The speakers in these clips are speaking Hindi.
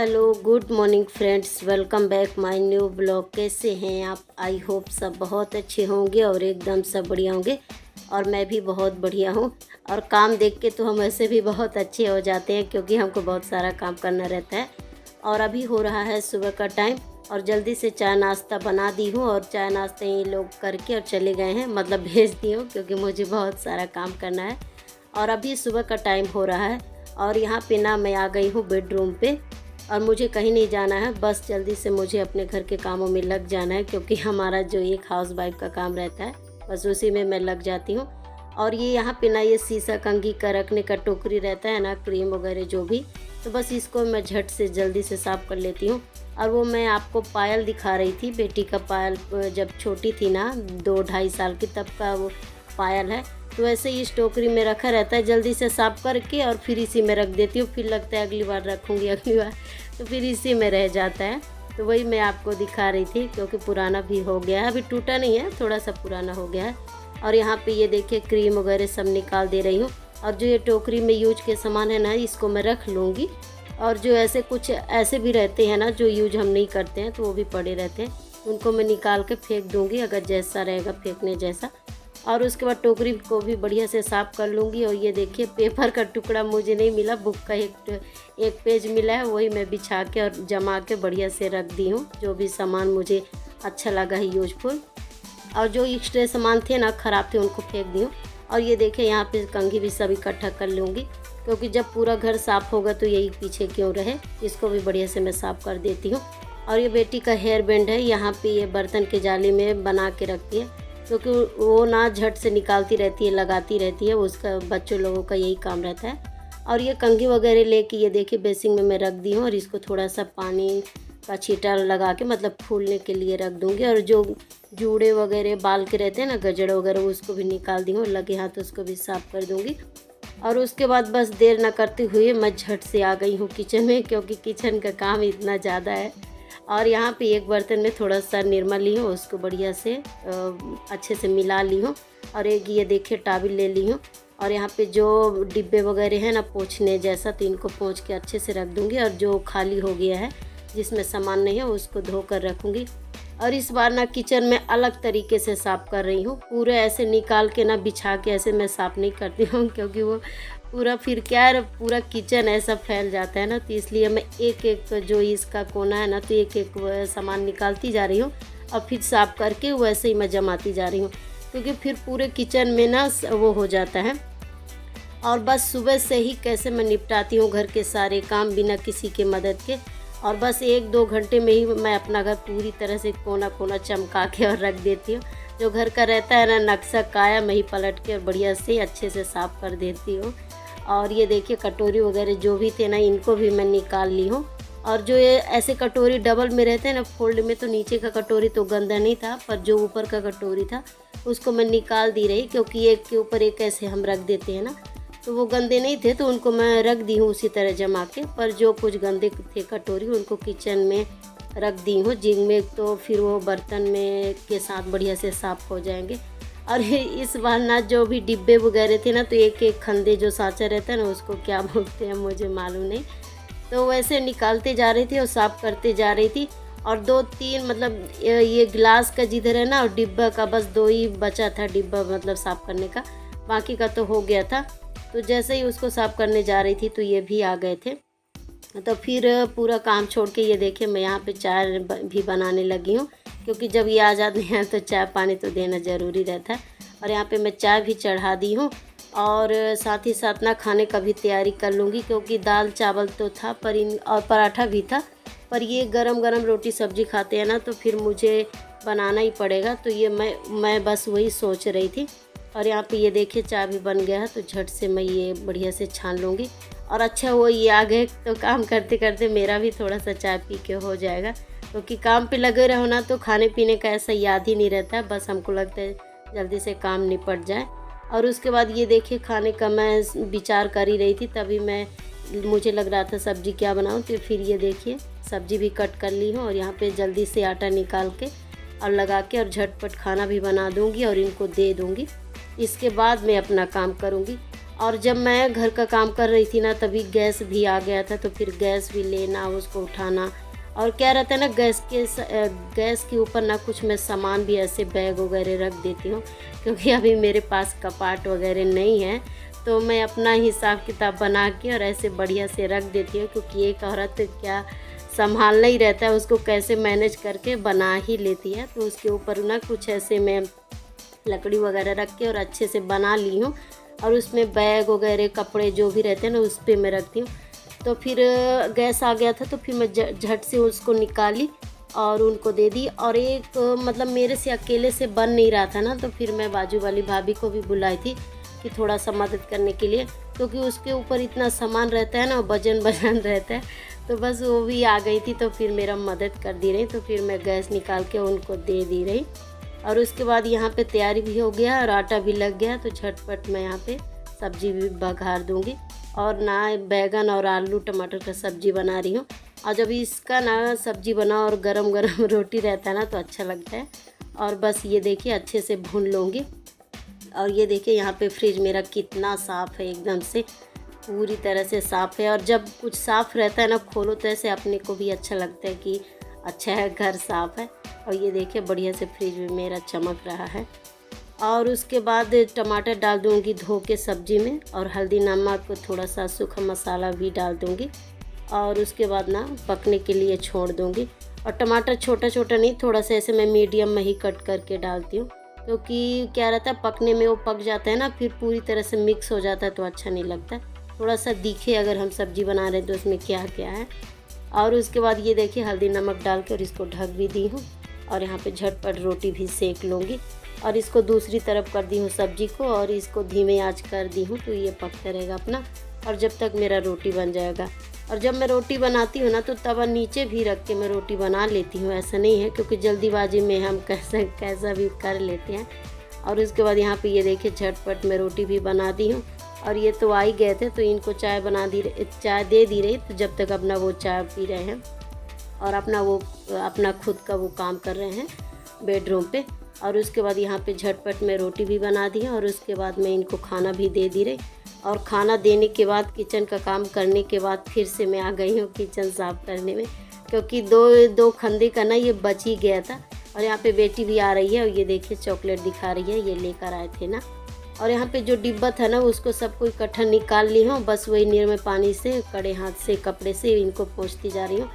Hello good morning friends, welcome back my new blog. कैसे हैं आप? आई होप सब बहुत अच्छे होंगे और एकदम सब बढ़िया होंगे। और मैं भी बहुत बढ़िया हूँ। और काम देख के तो हम ऐसे भी बहुत अच्छे हो जाते हैं क्योंकि हमको बहुत सारा काम करना रहता है। और अभी हो रहा है सुबह का टाइम और जल्दी से चाय नाश्ता बना दी हूँ और चाय नाश्ते ये लोग करके और चले गए हैं, मतलब भेज दी हूँ क्योंकि मुझे बहुत सारा काम करना है। और अभी सुबह का टाइम हो रहा है और यहाँ पे ना मैं आ गई हूँ बेडरूम पे और मुझे कहीं नहीं जाना है, बस जल्दी से मुझे अपने घर के कामों में लग जाना है क्योंकि हमारा जो एक हाउस वाइफ का काम रहता है बस उसी में मैं लग जाती हूँ। और ये यहाँ पे ना ये शीशा कंघी का रखने का टोकरी रहता है ना, क्रीम वगैरह जो भी, तो बस इसको मैं झट से जल्दी से साफ़ कर लेती हूँ। और वो मैं आपको पायल दिखा रही थी, बेटी का पायल जब छोटी थी ना 2-2.5 साल की, तब का वो पायल है। तो ऐसे ही इस टोकरी में रखा रहता है, जल्दी से साफ़ करके और फिर इसी में रख देती हूँ। फिर लगता है अगली बार रखूँगी अगली बार, तो फिर इसी में रह जाता है। तो वही मैं आपको दिखा रही थी क्योंकि पुराना भी हो गया है, अभी टूटा नहीं है, थोड़ा सा पुराना हो गया है। और यहाँ पे ये देखिए क्रीम वगैरह सब निकाल दे रही हूँ। और जो ये टोकरी में यूज के सामान है ना, इसको मैं रख लूँगी। और जो ऐसे कुछ ऐसे भी रहते हैं ना जो यूज हम नहीं करते हैं तो वो भी पड़े रहते हैं, उनको मैं निकाल के फेंक दूँगी अगर जैसा रहेगा फेंकने जैसा। और उसके बाद टोकरी को भी बढ़िया से साफ़ कर लूँगी। और ये देखिए पेपर का टुकड़ा मुझे नहीं मिला, बुक का एक पेज मिला है, वही मैं बिछा के और जमा के बढ़िया से रख दी हूँ। जो भी सामान मुझे अच्छा लगा है यूजफुल, और जो एक्स्ट्रा सामान थे ना ख़राब थे उनको फेंक दी हूँ। और ये देखिए यहाँ पे कंघी भी सब इकट्ठा कर लूँगी क्योंकि जब पूरा घर साफ़ होगा तो यही पीछे क्यों रहे, इसको भी बढ़िया से मैं साफ़ कर देती हूँ। और ये बेटी का हेयर बैंड है, यहाँ पे ये बर्तन के जाली में बना के रखती है क्योंकि वो ना झट से निकालती रहती है, लगाती रहती है, उसका बच्चों लोगों का यही काम रहता है। और ये कंघी वगैरह लेके ये देखिए बेसिंग में मैं रख दी हूँ और इसको थोड़ा सा पानी का छींटा लगा के मतलब फूलने के लिए रख दूँगी। और जो जूड़े वगैरह बाल के रहते हैं ना, गजड़ वगैरह, उसको भी निकाल दी हूँ, लगे हाथ उसको भी साफ़ कर दूँगी। और उसके बाद बस देर ना करते हुए मैं झट से आ गई हूँ किचन में क्योंकि किचन का काम इतना ज़्यादा है। और यहाँ पे एक बर्तन में थोड़ा सा निरमा ली हूँ, उसको बढ़िया से अच्छे से मिला ली हूँ। और एक ये देखिए टाबिल ले ली हूँ। और यहाँ पे जो डिब्बे वगैरह हैं ना पोंछने जैसा, तो इनको पोंछ के अच्छे से रख दूँगी। और जो खाली हो गया है जिसमें सामान नहीं है उसको धो कर रखूँगी। और इस बार ना किचन में अलग तरीके से साफ़ कर रही हूँ, पूरे ऐसे निकाल के ना बिछा के ऐसे मैं साफ़ नहीं करती हूँ क्योंकि वो पूरा फिर क्या है, पूरा किचन ऐसा फैल जाता है ना, तो इसलिए मैं एक एक जो इसका कोना है ना, तो एक एक सामान निकालती जा रही हूँ और फिर साफ़ करके वैसे ही मैं जमाती जा रही हूँ क्योंकि फिर पूरे किचन में ना वो हो जाता है। और बस सुबह से ही कैसे मैं निपटाती हूँ घर के सारे काम बिना किसी के मदद के। और बस 1-2 घंटे में ही मैं अपना घर पूरी तरह से कोना कोना चमका के और रख देती हूँ। जो घर का रहता है ना नक्शा काया, मैं ही पलट के और बढ़िया से अच्छे से साफ़ कर देती हूँ। और ये देखिए कटोरी वगैरह जो भी थे ना, इनको भी मैं निकाल ली हूँ। और जो ये ऐसे कटोरी डबल में रहते हैं ना फोल्ड में, तो नीचे का कटोरी तो गंदा नहीं था, पर जो ऊपर का कटोरी था उसको मैं निकाल दी रही क्योंकि एक के ऊपर एक ऐसे हम रख देते हैं ना, तो वो गंदे नहीं थे तो उनको मैं रख दी हूँ उसी तरह जमा के। पर जो कुछ गंदे थे कटोरी उनको किचन में रख दी हूँ जिग में, तो फिर वो बर्तन में के साथ बढ़िया से साफ़ हो जाएंगे। और इस बार ना जो भी डिब्बे वगैरह थे ना, तो एक एक खंदे जो सांचा रहता है ना उसको क्या बोलते हैं मुझे मालूम नहीं, तो वैसे निकालते जा रही थी और साफ़ करते जा रही थी। और 2-3 मतलब ये गिलास का जिधर है ना और डिब्बा का, बस 2 ही बचा था डिब्बा मतलब साफ़ करने का, बाकी का तो हो गया था। तो जैसे ही उसको साफ़ करने जा रही थी तो ये भी आ गए थे, तो फिर पूरा काम छोड़ के ये देखिए मैं यहाँ पे चाय भी बनाने लगी हूँ क्योंकि जब ये आ जाते हैं तो चाय पानी तो देना ज़रूरी रहता है। और यहाँ पे मैं चाय भी चढ़ा दी हूँ और साथ ही साथ ना खाने का भी तैयारी कर लूँगी क्योंकि दाल चावल तो था पर और पराठा भी था, पर ये गरम गरम रोटी सब्जी खाते हैं ना तो फिर मुझे बनाना ही पड़ेगा, तो ये मैं बस वही सोच रही थी। और यहाँ पे ये देखिए चाय भी बन गया है, तो झट से मैं ये बढ़िया से छान लूँगी। और अच्छा वो ये आ गए तो काम करते करते मेरा भी थोड़ा सा चाय पी के हो जाएगा क्योंकि काम पे लगे रहो ना तो खाने पीने का ऐसा याद ही नहीं रहता है, बस हमको लगता है जल्दी से काम निपट जाए। और उसके बाद ये देखिए खाने का मैं विचार कर ही रही थी, तभी मुझे लग रहा था सब्ज़ी क्या बनाऊँ, तो फिर ये देखिए सब्ज़ी भी कट कर ली हूँ और यहाँ पे जल्दी से आटा निकाल के और लगा के और झटपट खाना भी बना दूँगी और इनको दे दूँगी। इसके बाद मैं अपना काम करूँगी। और जब मैं घर का काम कर रही थी ना तभी गैस भी आ गया था, तो फिर गैस भी लेना, उसको उठाना। और क्या रहता है ना, गैस के ऊपर ना कुछ मैं सामान भी ऐसे बैग वगैरह रख देती हूँ, क्योंकि अभी मेरे पास कपाट वगैरह नहीं है। तो मैं अपना हिसाब किताब बना के और ऐसे बढ़िया से रख देती हूँ, क्योंकि एक औरत क्या संभालना ही रहता है, उसको कैसे मैनेज करके बना ही लेती है। तो उसके ऊपर ना कुछ ऐसे मैं लकड़ी वगैरह रख के और अच्छे से बना ली हूँ, और उसमें बैग वगैरह कपड़े जो भी रहते हैं ना उस पर मैं रखती हूँ। तो फिर गैस आ गया था, तो फिर मैं झट से उसको निकाली और उनको दे दी। और एक मतलब मेरे से अकेले से बन नहीं रहा था ना, तो फिर मैं बाजू वाली भाभी को भी बुलाई थी कि थोड़ा सा मदद करने के लिए, क्योंकि उसके ऊपर इतना सामान रहता है ना, वजन रहता है। तो बस वो भी आ गई थी, तो फिर मेरा मदद कर दी रही। तो फिर मैं गैस निकाल के उनको दे दी रही। और उसके बाद यहाँ पे तैयारी भी हो गया और आटा भी लग गया, तो झटपट मैं यहाँ पे सब्जी भी बघार दूँगी। और ना बैगन और आलू टमाटर का सब्जी बना रही हूँ। और जब इसका ना सब्जी बना और गरम गरम रोटी रहता है ना तो अच्छा लगता है। और बस ये देखिए अच्छे से भून लूँगी। और ये देखिए यहाँ पे फ्रिज मेरा कितना साफ़ है, एकदम से पूरी तरह से साफ़ है। और जब कुछ साफ़ रहता है ना, खोलो तो ऐसे अपने को भी अच्छा लगता है कि अच्छा है, घर साफ़ है। और ये देखिए बढ़िया से फ्रिज में मेरा चमक रहा है। और उसके बाद टमाटर डाल दूँगी धो के सब्जी में, और हल्दी नमक थोड़ा सा सूखा मसाला भी डाल दूँगी। और उसके बाद ना पकने के लिए छोड़ दूँगी। और टमाटर छोटा छोटा नहीं, थोड़ा सा ऐसे मैं मीडियम में ही कट करके डालती हूँ, क्योंकि क्या रहता है पकने में वो पक जाता है ना, फिर पूरी तरह से मिक्स हो जाता है तो अच्छा नहीं लगता। थोड़ा सा दिखे अगर हम सब्ज़ी बना रहे हैं तो उसमें क्या क्या है। और उसके बाद ये देखिए हल्दी नमक डाल के और इसको ढक भी दी हूँ। और यहाँ पे झटपट रोटी भी सेक लूँगी। और इसको दूसरी तरफ कर दी हूँ सब्जी को, और इसको धीमे आंच कर दी हूँ, तो ये पकता रहेगा अपना, और जब तक मेरा रोटी बन जाएगा। और जब मैं रोटी बनाती हूँ ना तो तवा नीचे भी रख के मैं रोटी बना लेती हूँ, ऐसा नहीं है, क्योंकि जल्दीबाजी में हम कैसा भी कर लेते हैं। और उसके बाद यहाँ पे ये देखिए झटपट मैं रोटी भी बना दी हूँ। और ये तो आ ही गए थे, तो इनको चाय दे दी रही, तो जब तक अपना वो चाय पी रहे हैं और अपना खुद का वो काम कर रहे हैं बेडरूम पे। और उसके बाद यहाँ पे झटपट मैं रोटी भी बना दी है, और उसके बाद मैं इनको खाना भी दे दी रही। और खाना देने के बाद किचन का काम करने के बाद फिर से मैं आ गई हूँ किचन साफ़ करने में, क्योंकि दो खंदे का ना ये बच ही गया था। और यहाँ पे बेटी भी आ रही है, और ये देखिए चॉकलेट दिखा रही है, ये लेकर आए थे ना। और यहाँ पे जो डिब्बा था ना उसको सबको इकट्ठा निकाल ली हूँ, बस वही निर्मल पानी से कड़े हाथ से कपड़े से इनको पोंछती जा रही हूँ।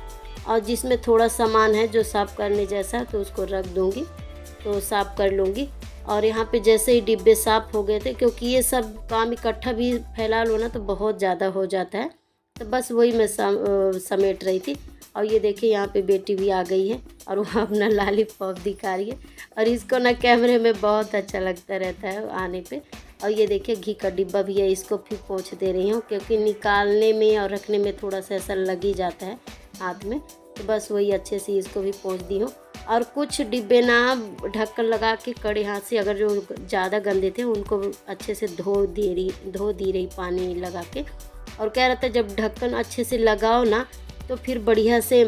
और जिसमें थोड़ा सामान है जो साफ़ करने जैसा, तो उसको रख दूँगी, तो साफ़ कर लूँगी। और यहाँ पे जैसे ही डिब्बे साफ़ हो गए थे, क्योंकि ये सब काम इकट्ठा भी फैला लो ना तो बहुत ज़्यादा हो जाता है, तो बस वही मैं समेट रही थी। और ये देखिए यहाँ पे बेटी भी आ गई है, और वो अपना लॉलीपॉप दिखा रही है, और इसको ना कैमरे में बहुत अच्छा लगता रहता है आने पे। और ये देखिए घी का डिब्बा भी है, इसको फिर पोंछ दे रही हूँ, क्योंकि निकालने में और रखने में थोड़ा सा ऐसा लग ही जाता है हाथ में, तो बस वही अच्छे से इसको भी पोंछ दी हूँ। और कुछ डिब्बे ना ढक्कन लगा के कड़े हाथ से, अगर जो ज़्यादा गंदे थे उनको अच्छे से धो दी रही पानी लगा के। और क्या रहता है जब ढक्कन अच्छे से लगाओ ना तो फिर बढ़िया से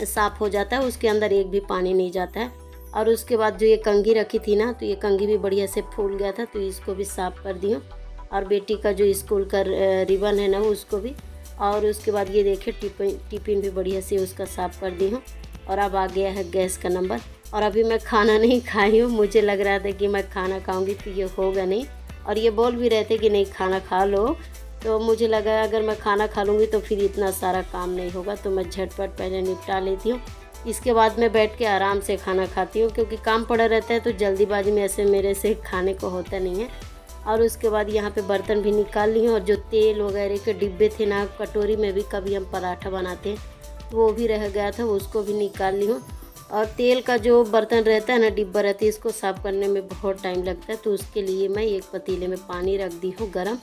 साफ़ हो जाता है, उसके अंदर एक भी पानी नहीं जाता है। और उसके बाद जो ये कंघी रखी थी ना, तो ये कंघी भी बढ़िया से फूल गया था, तो इसको भी साफ़ कर दी हूँ। और बेटी का जो स्कूल का रिबन है ना उसको भी। और उसके बाद ये देखिए टिफिन भी बढ़िया से उसका साफ़ कर दी हूँ। और अब आ गया है गैस का नंबर। और अभी मैं खाना नहीं खाई हूँ, मुझे लग रहा था कि मैं खाना खाऊंगी तो ये होगा नहीं, और ये बोल भी रहे थे कि नहीं खाना खा लो, तो मुझे लगा अगर मैं खाना खा लूँगी तो फिर इतना सारा काम नहीं होगा, तो मैं झटपट पहले निपटा लेती हूँ। इसके बाद मैं बैठ के आराम से खाना खाती हूँ, क्योंकि काम पड़ा रहता है तो जल्दीबाजी में ऐसे मेरे से खाने को होता नहीं है। और उसके बाद यहाँ पे बर्तन भी निकाल ली हूँ, और जो तेल वगैरह के डिब्बे थे ना, कटोरी में भी कभी हम पराठा बनाते हैं तो वो भी रह गया था, उसको भी निकाल ली हूँ। और तेल का जो बर्तन रहता है ना, डिब्बा रहती है, इसको साफ़ करने में बहुत टाइम लगता है, तो उसके लिए मैं एक पतीले में पानी रख दी हूँ गर्म,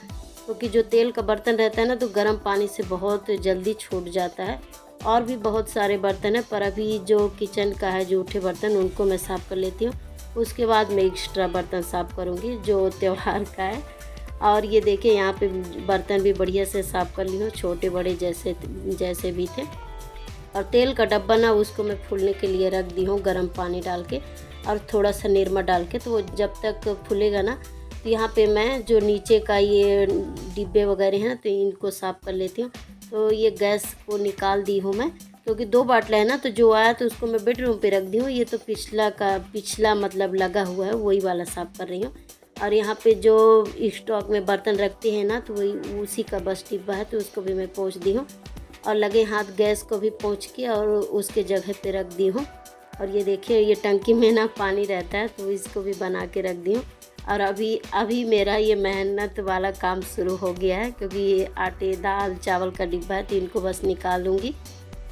क्योंकि जो तेल का बर्तन रहता है ना तो गर्म पानी से बहुत जल्दी छूट जाता है। और भी बहुत सारे बर्तन हैं, पर अभी जो किचन का है जूठे बर्तन उनको मैं साफ़ कर लेती हूँ, उसके बाद मैं एक्स्ट्रा बर्तन साफ़ करूँगी जो त्यौहार का है। और ये देखिए यहाँ पे बर्तन भी बढ़िया से साफ़ कर ली हूँ, छोटे बड़े जैसे भी थे। और तेल का डब्बा ना उसको मैं फूलने के लिए रख दी हूँ गर्म पानी डाल के, और थोड़ा सा निरमा डाल के, तो वो जब तक फूलेगा ना तो यहाँ पे मैं जो नीचे का ये डिब्बे वगैरह हैं तो इनको साफ़ कर लेती हूँ। तो ये गैस को निकाल दी हूँ मैं, क्योंकि 2 बाटला है ना, तो जो आया तो उसको मैं बेडरूम पे रख दी हूँ। ये तो पिछला मतलब लगा हुआ है, वही वाला साफ़ कर रही हूँ। और यहाँ पे जो स्टॉक में बर्तन रखते हैं ना, तो वही उसी का बस डिब्बा है, तो उसको भी मैं पोंछ दी हूँ। और लगे हाथ गैस को भी पोंछ के और उसके जगह पे रख दी हूँ। और ये देखिए, ये टंकी में ना पानी रहता है, तो इसको भी बना के रख दी हूँ। और अभी मेरा ये मेहनत वाला काम शुरू हो गया है, क्योंकि ये आटे दाल चावल का डिब्बा है, तो इनको बस निकाल लूँगी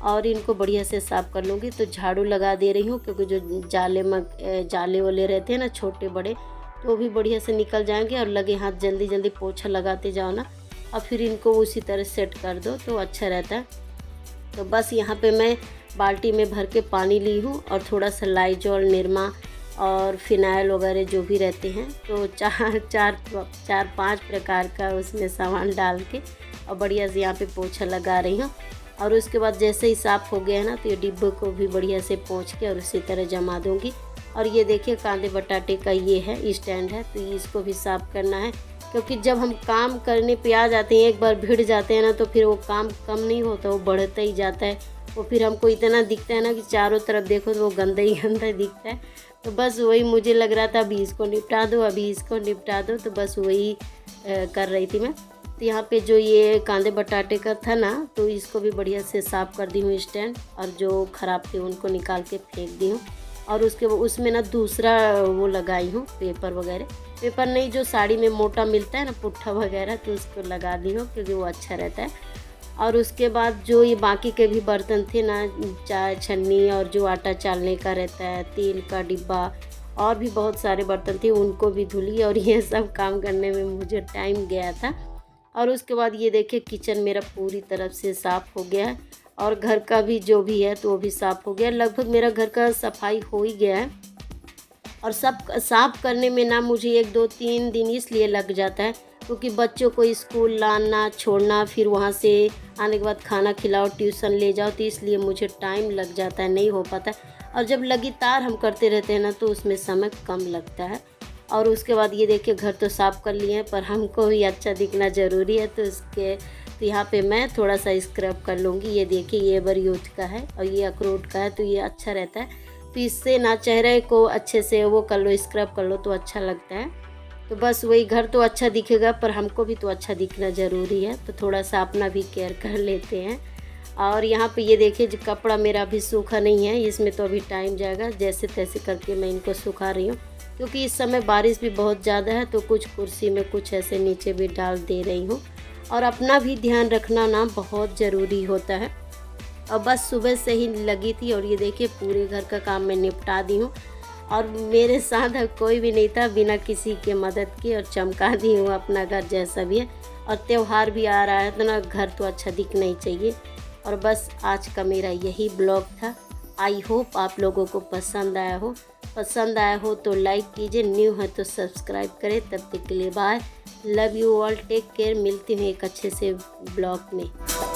और इनको बढ़िया से साफ़ कर लूँगी। तो झाड़ू लगा दे रही हूँ, क्योंकि जो जाले वाले रहते हैं ना छोटे बड़े, तो वो भी बढ़िया से निकल जाएंगे। और लगे हाथ जल्दी जल्दी पोछा लगाते जाओ ना, और फिर इनको उसी तरह सेट कर दो तो अच्छा रहता है। तो बस यहाँ पे मैं बाल्टी में भर के पानी ली हूँ और थोड़ा सा लाइजॉल, निरमा और फिनाइल वगैरह जो भी रहते हैं, तो 4-5 प्रकार का उसमें सामान डाल के और बढ़िया से यहाँ पे पोछा लगा रही हूँ। और उसके बाद जैसे ही साफ़ हो गया है ना, तो ये डिब्बे को भी बढ़िया से पोंछ के और उसी तरह जमा दूँगी। और ये देखिए, कांदे बटाटे का ये है स्टैंड है, तो इसको भी साफ़ करना है, क्योंकि जब हम काम करने पे आ जाते हैं, एक बार भिड़ जाते हैं ना, तो फिर वो काम कम नहीं होता, वो बढ़ता ही जाता है। वो फिर हमको इतना दिखता है ना कि चारों तरफ देखो तो वो गंदा ही गंदा दिखता है। तो बस वही मुझे लग रहा था, अभी इसको निपटा दो, अभी इसको निपटा दो, तो बस वही कर रही थी मैं। तो यहाँ पे जो ये कांदे बटाटे का था ना, तो इसको भी बढ़िया से साफ़ कर दी हूँ स्टैंड, और जो ख़राब थे उनको निकाल के फेंक दी हूँ। और उसमें ना दूसरा वो लगाई हूँ पेपर वगैरह, पेपर नहीं, जो साड़ी में मोटा मिलता है ना पुट्ठा वगैरह, तो उसको लगा दी हूँ, क्योंकि वो अच्छा रहता है। और उसके बाद जो ये बाकी के भी बर्तन थे ना, चाय छन्नी और जो आटा चालने का रहता है, तेल का डिब्बा और भी बहुत सारे बर्तन थे, उनको भी धुली। और ये सब काम करने में मुझे टाइम गया था। और उसके बाद ये देखिए, किचन मेरा पूरी तरफ से साफ़ हो गया है, और घर का भी जो भी है तो वो भी साफ़ हो गया। लगभग मेरा घर का सफाई हो ही गया है। और सब साफ़ करने में ना मुझे 1-2-3 दिन इसलिए लग जाता है, क्योंकि बच्चों को स्कूल लाना छोड़ना, फिर वहाँ से आने के बाद खाना खिलाओ, ट्यूशन ले जाओ, तो इसलिए मुझे टाइम लग जाता है, नहीं हो पाता है। और जब लगातार हम करते रहते हैं ना, तो उसमें समय कम लगता है। और उसके बाद ये देखिए, घर तो साफ़ कर लिए हैं, पर हमको भी अच्छा दिखना ज़रूरी है, तो यहाँ पे मैं थोड़ा सा स्क्रब कर लूँगी। ये देखिए, ये बरयूथ का है और ये अखरोट का है, तो ये अच्छा रहता है। तो इससे ना चेहरे को अच्छे से वो कर लो, स्क्रब कर लो, तो अच्छा लगता है। तो बस वही, घर तो अच्छा दिखेगा, पर हमको भी तो अच्छा दिखना ज़रूरी है, तो थोड़ा सा अपना भी केयर कर लेते हैं। और यहाँ पे ये देखिए, जो कपड़ा मेरा अभी सूखा नहीं है, इसमें तो अभी टाइम जाएगा। जैसे तैसे करके मैं इनको सुखा रही हूँ, क्योंकि इस समय बारिश भी बहुत ज़्यादा है, तो कुछ कुर्सी में, कुछ ऐसे नीचे भी डाल दे रही हूँ। और अपना भी ध्यान रखना ना बहुत ज़रूरी होता है। और बस सुबह से ही लगी थी, और ये देखिए, पूरे घर का काम मैं निपटा दी हूँ। और मेरे साथ अब कोई भी नहीं था, बिना किसी के मदद के, और चमका दी हूँ अपना घर जैसा भी है। और त्यौहार भी आ रहा है, तो ना घर तो अच्छा दिखना ही चाहिए। और बस आज का मेरा यही ब्लॉग था। आई होप आप लोगों को पसंद आया हो तो लाइक कीजिए, न्यू है तो सब्सक्राइब करें। तब तक के लिए bye, love you all, take care. मिलती हूँ एक अच्छे से ब्लॉग में।